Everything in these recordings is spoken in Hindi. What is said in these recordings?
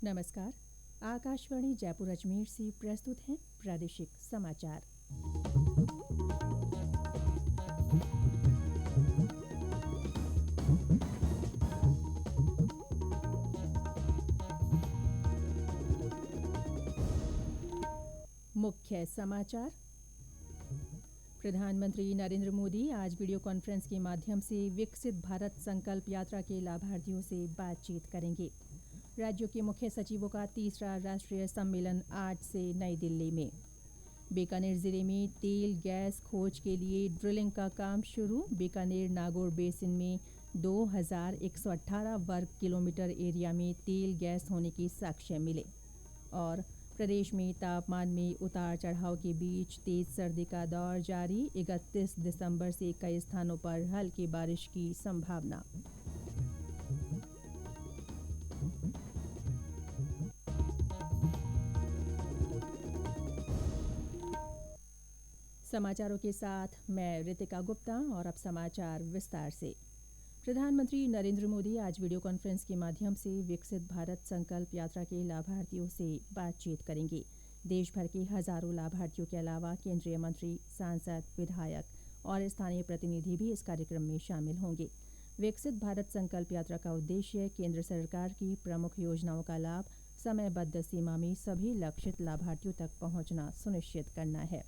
नमस्कार। आकाशवाणी जयपुर अजमेर से प्रस्तुत हैं प्रादेशिक समाचार। मुख्य समाचार। प्रधानमंत्री नरेंद्र मोदी आज वीडियो कॉन्फ्रेंस के माध्यम से विकसित भारत संकल्प यात्रा के लाभार्थियों से बातचीत करेंगे। राज्यों के मुख्य सचिवों का तीसरा राष्ट्रीय सम्मेलन आज से नई दिल्ली में। बीकानेर जिले में तेल गैस खोज के लिए ड्रिलिंग का काम शुरू। बीकानेर नागौर बेसिन में 2118 वर्ग किलोमीटर एरिया में तेल गैस होने के साक्ष्य मिले। और प्रदेश में तापमान में उतार चढ़ाव के बीच तेज सर्दी का दौर जारी। 31 दिसंबर से कई स्थानों पर हल्की बारिश की संभावना। समाचारों के साथ मैं रितिका गुप्ता और अब समाचार विस्तार से। प्रधानमंत्री नरेंद्र मोदी आज वीडियो कॉन्फ्रेंस के माध्यम से विकसित भारत संकल्प यात्रा के लाभार्थियों से बातचीत करेंगे। देश भर के हजारों लाभार्थियों के अलावा केंद्रीय मंत्री, सांसद, विधायक और स्थानीय प्रतिनिधि भी इस कार्यक्रम में शामिल होंगे। विकसित भारत संकल्प यात्रा का उद्देश्य केंद्र सरकार की प्रमुख योजनाओं का लाभ समयबद्ध सीमा में सभी लक्षित लाभार्थियों तक पहुंचना सुनिश्चित करना है।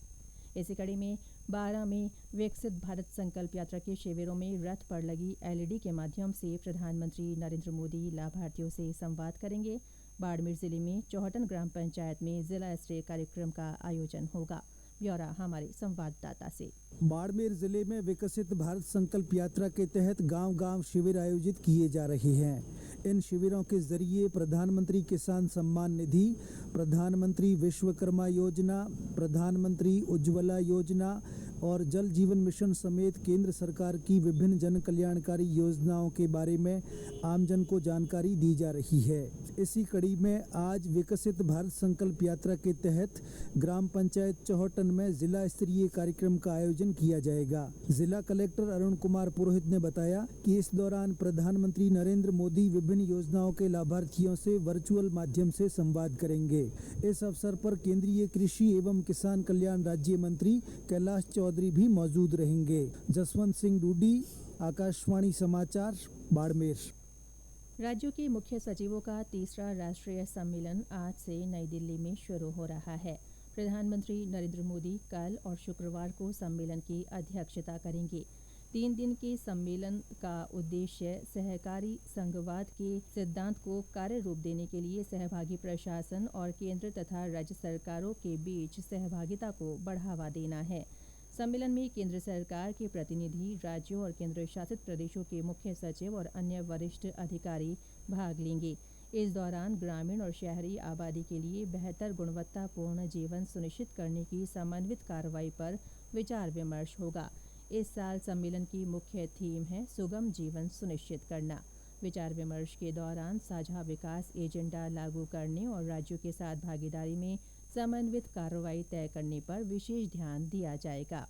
इसी कड़ी में 12 में विकसित भारत संकल्प यात्रा के शिविरों में रथ पर लगी एलईडी के माध्यम से प्रधानमंत्री नरेंद्र मोदी लाभार्थियों से संवाद करेंगे। बाड़मेर जिले में चौहटन ग्राम पंचायत में जिला स्तरीय कार्यक्रम का आयोजन होगा। ब्यौरा हमारे संवाददाता से। बाड़मेर जिले में विकसित भारत संकल्प यात्रा के तहत गांव-गांव शिविर आयोजित किए जा रहे हैं। इन शिविरों के जरिए प्रधानमंत्री किसान सम्मान निधि, प्रधानमंत्री विश्वकर्मा योजना, प्रधानमंत्री उज्ज्वला योजना और जल जीवन मिशन समेत केंद्र सरकार की विभिन्न जन कल्याणकारी योजनाओं के बारे में आमजन को जानकारी दी जा रही है। इसी कड़ी में आज विकसित भारत संकल्प यात्रा के तहत ग्राम पंचायत चौहटन में जिला स्तरीय कार्यक्रम का आयोजन किया जाएगा। जिला कलेक्टर अरुण कुमार पुरोहित ने बताया कि इस दौरान प्रधानमंत्री नरेंद्र मोदी विभिन्न योजनाओं के लाभार्थियों से वर्चुअल माध्यम से संवाद करेंगे। इस अवसर पर केंद्रीय कृषि एवं किसान कल्याण राज्य मंत्री कैलाश चौधरी भी मौजूद रहेंगे। जसवंत सिंह डूडी, आकाशवाणी समाचार, बाड़मेर। राज्यों के मुख्य सचिवों का तीसरा राष्ट्रीय सम्मेलन आज से नई दिल्ली में शुरू हो रहा है। प्रधानमंत्री नरेंद्र मोदी कल और शुक्रवार को सम्मेलन की अध्यक्षता करेंगे। 3 दिन के सम्मेलन का उद्देश्य सहकारी संघवाद के सिद्धांत को कार्य रूप देने के लिए सहभागी प्रशासन और केंद्र तथा राज्य सरकारों के बीच सहभागिता को बढ़ावा देना है। सम्मेलन में केंद्र सरकार के प्रतिनिधि, राज्यों और केंद्र शासित प्रदेशों के मुख्य सचिव और अन्य वरिष्ठ अधिकारी भाग लेंगे। इस दौरान ग्रामीण और शहरी आबादी के लिए बेहतर गुणवत्तापूर्ण जीवन सुनिश्चित करने की समन्वित कार्रवाई पर विचार विमर्श होगा। इस साल सम्मेलन की मुख्य थीम है सुगम जीवन सुनिश्चित करना। विचार विमर्श के दौरान साझा विकास एजेंडा लागू करने और राज्यों के साथ भागीदारी में समन्वित कार्रवाई तय करने पर विशेष ध्यान दिया जाएगा।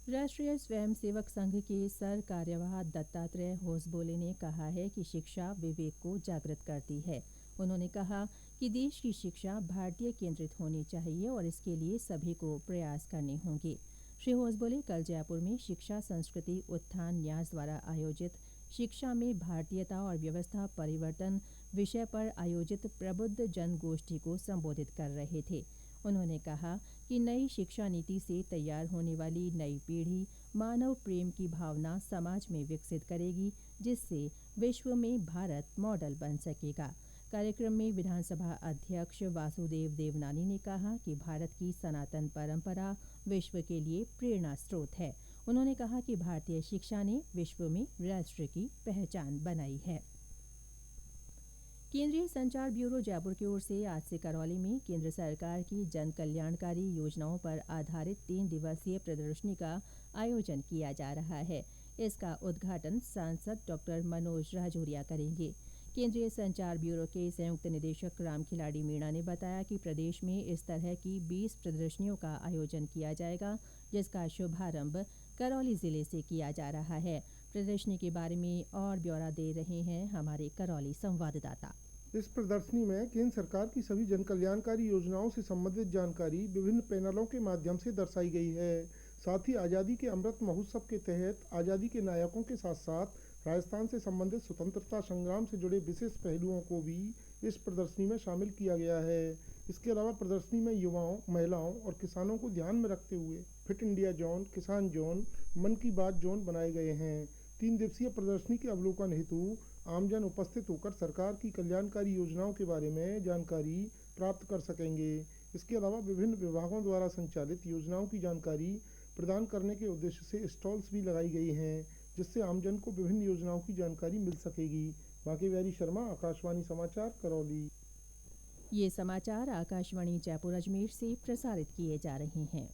राष्ट्रीय स्वयंसेवक संघ के सर कार्यवाह दत्तात्रेय होसबोले ने कहा है कि शिक्षा विवेक को जागृत करती है। उन्होंने कहा कि देश की शिक्षा भारतीय केंद्रित होनी चाहिए और इसके लिए सभी को प्रयास करने होंगे। श्री होसबोले कल जयपुर में शिक्षा संस्कृति उत्थान न्यास द्वारा आयोजित शिक्षा में भारतीयता और व्यवस्था परिवर्तन विषय पर आयोजित प्रबुद्ध जन गोष्ठी को संबोधित कर रहे थे। उन्होंने कहा कि नई शिक्षा नीति से तैयार होने वाली नई पीढ़ी मानव प्रेम की भावना समाज में विकसित करेगी, जिससे विश्व में भारत मॉडल बन सकेगा। कार्यक्रम में विधानसभा अध्यक्ष वासुदेव देवनानी ने कहा कि भारत की सनातन परंपरा विश्व के लिए प्रेरणा स्रोत है। उन्होंने कहा कि भारतीय शिक्षा ने विश्व में राष्ट्र की पहचान बनाई है। केंद्रीय संचार ब्यूरो जयपुर की ओर से आज से करौली में केंद्र सरकार की जन कल्याणकारी योजनाओं पर आधारित 3 दिवसीय प्रदर्शनी का आयोजन किया जा रहा है। इसका उद्घाटन सांसद डॉक्टर मनोज राजौरिया करेंगे। केंद्रीय संचार ब्यूरो के संयुक्त निदेशक रामखिलाड़ी मीणा ने बताया कि प्रदेश में इस तरह की 20 प्रदर्शनियों का आयोजन किया जाएगा, जिसका शुभारंभ करौली जिले से किया जा रहा है। प्रदर्शनी के बारे में और ब्यौरा दे रहे हैं हमारे करौली संवाददाता। इस प्रदर्शनी में केंद्र सरकार की सभी जन कल्याणकारी योजनाओं से संबंधित जानकारी विभिन्न पैनलों के माध्यम से दर्शाई गई है। साथ ही आज़ादी के अमृत महोत्सव के तहत आज़ादी के नायकों के साथ साथ राजस्थान से संबंधित स्वतंत्रता संग्राम से जुड़े विशेष पहलुओं को भी इस प्रदर्शनी में शामिल किया गया है। इसके अलावा प्रदर्शनी में युवाओं, महिलाओं और किसानों को ध्यान में रखते हुए फिट इंडिया जोन, किसान जोन, मन की बात जोन बनाए गए हैं। 3 दिवसीय प्रदर्शनी के अवलोकन हेतु आमजन उपस्थित होकर सरकार की कल्याणकारी योजनाओं के बारे में जानकारी प्राप्त कर सकेंगे। इसके अलावा विभिन्न विभागों द्वारा संचालित योजनाओं की जानकारी प्रदान करने के उद्देश्य से स्टॉल्स भी लगाई गई हैं, जिससे आमजन को विभिन्न योजनाओं की जानकारी मिल सकेगी। बाकी बिहारी शर्मा, आकाशवाणी समाचार, करौली। ये समाचार आकाशवाणी जयपुर अजमेर से प्रसारित किए जा रहे हैं।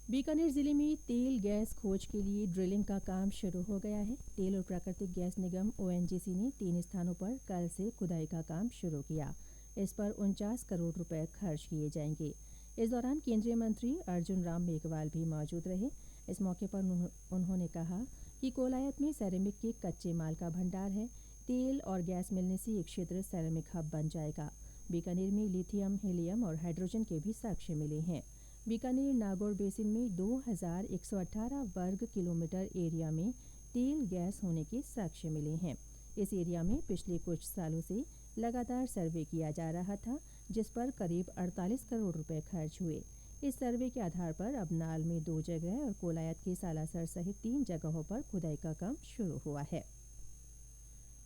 बीकानेर जिले में तेल गैस खोज के लिए ड्रिलिंग का काम शुरू हो गया है। तेल और प्राकृतिक गैस निगम ONGC ने 3 स्थानों पर कल से खुदाई का काम शुरू किया। इस पर 49 करोड़ रुपए खर्च किए जाएंगे। इस दौरान केंद्रीय मंत्री अर्जुन राम मेघवाल भी मौजूद रहे। इस मौके पर उन्होंने कहा कि कोलायत में सेरेमिक के कच्चे माल का भंडार है। तेल और गैस मिलने से ये क्षेत्र सेरेमिक हब बन जाएगा। बीकानेर में लिथियम, हीलियम और हाइड्रोजन के भी साक्ष्य मिले हैं। बीकानेर नागौर बेसिन में 2118 वर्ग किलोमीटर एरिया में तेल गैस होने के साक्ष्य मिले हैं। इस एरिया में पिछले कुछ सालों से लगातार सर्वे किया जा रहा था, जिस पर करीब 48 करोड़ रुपए खर्च हुए। इस सर्वे के आधार पर अब नाल में 2 जगह और कोलायत के सालासर सहित 3 जगहों पर खुदाई का काम शुरू हुआ है।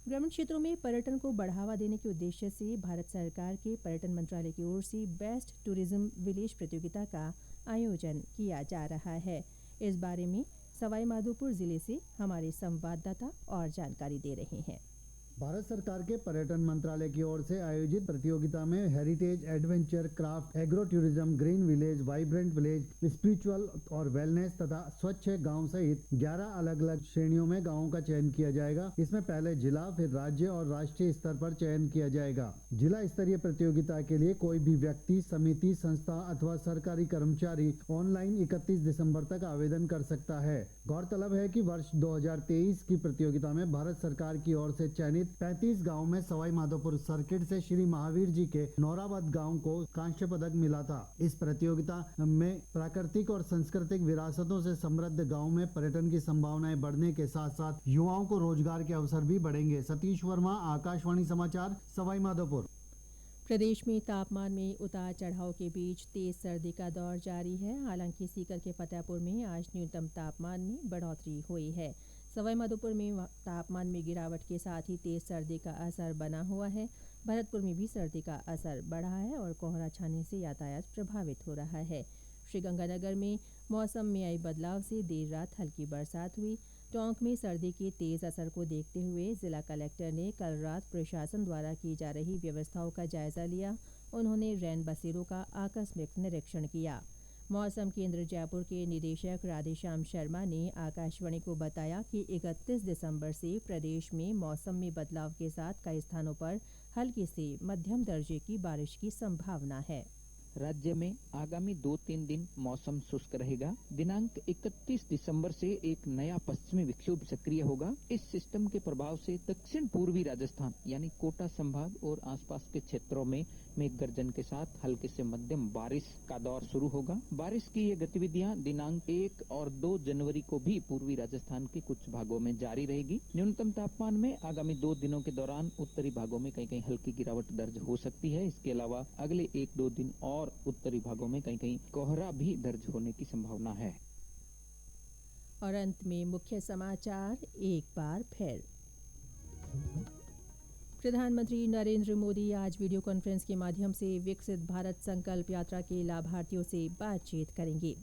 ग्रामीण क्षेत्रों में पर्यटन को बढ़ावा देने के उद्देश्य से भारत सरकार के पर्यटन मंत्रालय की ओर से बेस्ट टूरिज्म विलेज प्रतियोगिता का आयोजन किया जा रहा है। इस बारे में सवाईमाधोपुर जिले से हमारे संवाददाता और जानकारी दे रहे हैं। भारत सरकार के पर्यटन मंत्रालय की ओर से आयोजित प्रतियोगिता में heritage, adventure, craft, agro tourism, green village, vibrant village, spiritual और वेलनेस तथा स्वच्छ गांव सहित 11 अलग अलग श्रेणियों में गांवों का चयन किया जाएगा। इसमें पहले जिला, फिर राज्य और राष्ट्रीय स्तर पर चयन किया जाएगा। जिला स्तरीय प्रतियोगिता के लिए कोई भी व्यक्ति, समिति, संस्था अथवा सरकारी कर्मचारी ऑनलाइन 31 दिसंबर तक आवेदन कर सकता है। गौरतलब है कि वर्ष 2023 की प्रतियोगिता में भारत सरकार की ओर से चयनित 35 गांव में सवाईमाधोपुर सर्किट से श्री महावीर जी के नौराबाद गांव को कांस्य पदक मिला था। इस प्रतियोगिता में प्राकृतिक और सांस्कृतिक विरासतों से समृद्ध गांव में पर्यटन की संभावनाएं बढ़ने के साथ साथ युवाओं को रोजगार के अवसर भी बढ़ेंगे। सतीश वर्मा, आकाशवाणी समाचार, सवाईमाधोपुर। प्रदेश में तापमान में उतार चढ़ाव के बीच तेज सर्दी का दौर जारी है। हालांकि सीकर के फतेहपुर में आज न्यूनतम तापमान में बढ़ोतरी हुई है। सवाईमाधोपुर में तापमान में गिरावट के साथ ही तेज सर्दी का असर बना हुआ है। भरतपुर में भी सर्दी का असर बढ़ा है और कोहरा छाने से यातायात प्रभावित हो रहा है। श्रीगंगानगर में मौसम में आई बदलाव से देर रात हल्की बरसात हुई। टोंक में सर्दी के तेज असर को देखते हुए जिला कलेक्टर ने कल रात प्रशासन द्वारा की जा रही व्यवस्थाओं का जायजा लिया। उन्होंने रैन बसेरों का आकस्मिक निरीक्षण किया। मौसम केंद्र जयपुर के निदेशक राधेश्याम शर्मा ने आकाशवाणी को बताया कि 31 दिसंबर से प्रदेश में मौसम में बदलाव के साथ कई स्थानों पर हल्की से मध्यम दर्जे की बारिश की संभावना है। राज्य में आगामी 2-3 दिन मौसम शुष्क रहेगा। दिनांक 31 दिसंबर से एक नया पश्चिमी विक्षोभ सक्रिय होगा। इस सिस्टम के प्रभाव से दक्षिण पूर्वी राजस्थान यानी कोटा संभाग और आसपास के क्षेत्रों में मेघ गर्जन के साथ हल्के से मध्यम बारिश का दौर शुरू होगा। बारिश की ये गतिविधियां दिनांक 1 और 2 जनवरी को भी पूर्वी राजस्थान के कुछ भागों में जारी रहेगी। न्यूनतम तापमान में आगामी 2 दिनों के दौरान उत्तरी भागों में कहीं-कहीं हल्की गिरावट दर्ज हो सकती है। इसके अलावा अगले 1-2 दिन और उत्तरी भागों में कहीं-कहीं कोहरा भी दर्ज होने की संभावना है। और अंत में मुख्य समाचार एक बार फिर। प्रधानमंत्री नरेंद्र मोदी आज वीडियो कॉन्फ्रेंस के माध्यम से विकसित भारत संकल्प यात्रा के लाभार्थियों से बातचीत करेंगे।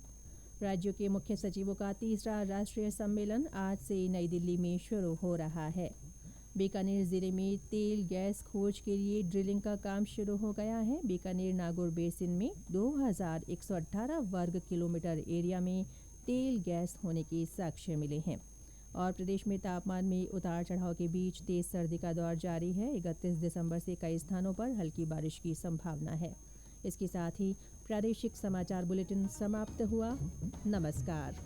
राज्यों के मुख्य सचिवों का तीसरा राष्ट्रीय सम्मेलन आज से नई दिल्ली में शुरू हो रहा है। बीकानेर जिले में तेल गैस खोज के लिए ड्रिलिंग का काम शुरू हो गया है। बीकानेर नागौर बेसिन में 2118 वर्ग किलोमीटर एरिया में तेल गैस होने के साक्ष्य मिले हैं। और प्रदेश में तापमान में उतार चढ़ाव के बीच तेज सर्दी का दौर जारी है। 31 दिसंबर से कई स्थानों पर हल्की बारिश की संभावना है। इसके साथ ही प्रादेशिक समाचार बुलेटिन समाप्त हुआ। नमस्कार।